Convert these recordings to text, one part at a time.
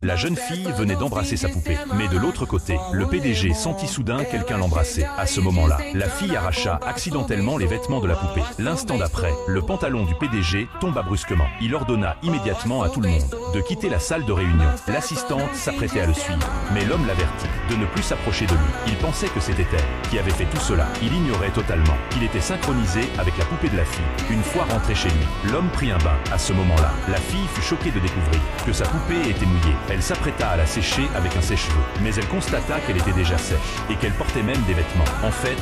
La jeune fille venait d'embrasser sa poupée. Mais de l'autre côté, le PDG sentit soudain quelqu'un l'embrasser. À ce moment-là, la fille arracha accidentellement les vêtements de la poupée. L'instant d'après, le pantalon du PDG tomba brusquement. Il ordonna immédiatement à tout le monde de quitter la salle de réunion. L'assistante s'apprêtait à le suivre, mais l'homme l'avertit de ne plus s'approcher de lui. Il pensait que c'était elle qui avait fait tout cela. Il ignorait totalement qu'il était synchronisé avec la poupée de la fille. Une fois rentré chez lui, l'homme prit un bain. À ce moment-là, la fille fut choquée de découvrir que sa poupée était mouillée. Elle s'apprêta à la sécher avec un sèche-cheveux, mais elle constata qu'elle était déjà sèche et qu'elle portait même des vêtements. En fait,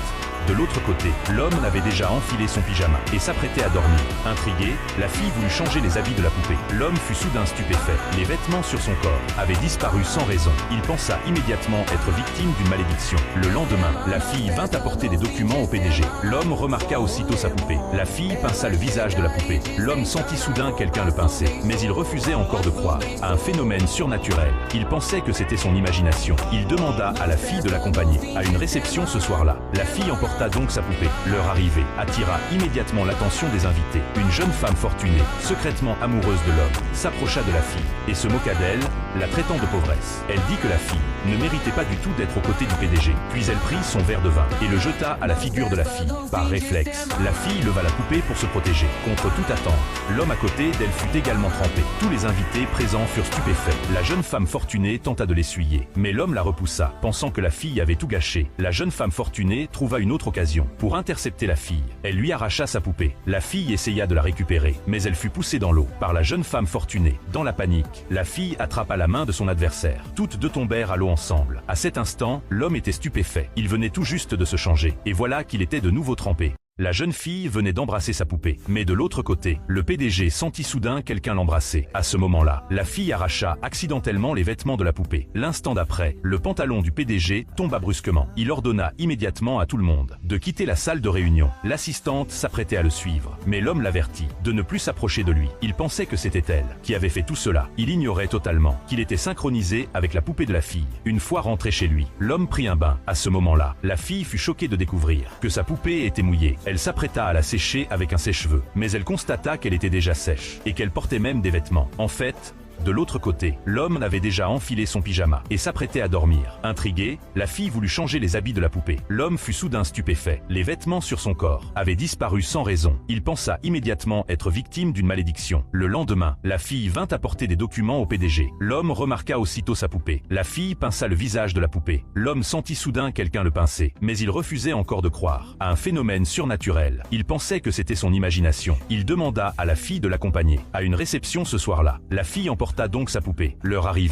de l'autre côté, l'homme avait déjà enfilé son pyjama et s'apprêtait à dormir. Intriguée, la fille voulut changer les habits de la poupée. L'homme fut soudain stupéfait. Les vêtements sur son corps avaient disparu sans raison. Il pensa immédiatement être victime d'une malédiction. Le lendemain, la fille vint apporter des documents au PDG. L'homme remarqua aussitôt sa poupée. La fille pinça le visage de la poupée. L'homme sentit soudain quelqu'un le pincer, mais il refusait encore de croire à un phénomène surnaturel. Il pensait que c'était son imagination. Il demanda à la fille de l'accompagner à une réception ce soir-là. La fille emporta donc sa poupée. Leur arrivée attira immédiatement l'attention des invités. Une jeune femme fortunée, secrètement amoureuse de l'homme, s'approcha de la fille et se moqua d'elle, la traitant de pauvresse. Elle dit que la fille ne méritait pas du tout d'être aux côtés du PDG. Puis elle prit son verre de vin et le jeta à la figure de la fille. Par réflexe, la fille leva la poupée pour se protéger. Contre toute attente, l'homme à côté d'elle fut également trempé. Tous les invités présents furent stupéfaits. La jeune femme fortunée tenta de l'essuyer, mais l'homme la repoussa, pensant que la fille avait tout gâché. La jeune femme fortunée trouva une autre occasion pour intercepter la fille. Elle lui arracha sa poupée. La fille essaya de la récupérer, mais elle fut poussée dans l'eau par la jeune femme fortunée. Dans la panique, la fille attrapa la main de son adversaire. Toutes deux tombèrent à l'eau ensemble. À cet instant, l'homme était stupéfait. Il venait tout juste de se changer, et voilà qu'il était de nouveau trempé. La jeune fille venait d'embrasser sa poupée. Mais de l'autre côté, le PDG sentit soudain quelqu'un l'embrasser. À ce moment-là, la fille arracha accidentellement les vêtements de la poupée. L'instant d'après, le pantalon du PDG tomba brusquement. Il ordonna immédiatement à tout le monde de quitter la salle de réunion. L'assistante s'apprêtait à le suivre, mais l'homme l'avertit de ne plus s'approcher de lui. Il pensait que c'était elle qui avait fait tout cela. Il ignorait totalement qu'il était synchronisé avec la poupée de la fille. Une fois rentré chez lui, l'homme prit un bain. À ce moment-là, la fille fut choquée de découvrir que sa poupée était mouillée. Elle s'apprêta à la sécher avec un sèche-cheveux, mais elle constata qu'elle était déjà sèche et qu'elle portait même des vêtements. En fait, de l'autre côté, l'homme avait déjà enfilé son pyjama et s'apprêtait à dormir. Intriguée, la fille voulut changer les habits de la poupée. L'homme fut soudain stupéfait. Les vêtements sur son corps avaient disparu sans raison. Il pensa immédiatement être victime d'une malédiction. Le lendemain, la fille vint apporter des documents au PDG. L'homme remarqua aussitôt sa poupée. La fille pinça le visage de la poupée. L'homme sentit soudain quelqu'un le pincer, mais il refusait encore de croire à un phénomène surnaturel. Il pensait que c'était son imagination. Il demanda à la fille de l'accompagner à une réception ce soir-là. La fille emporta donc sa poupée. Leur arrivée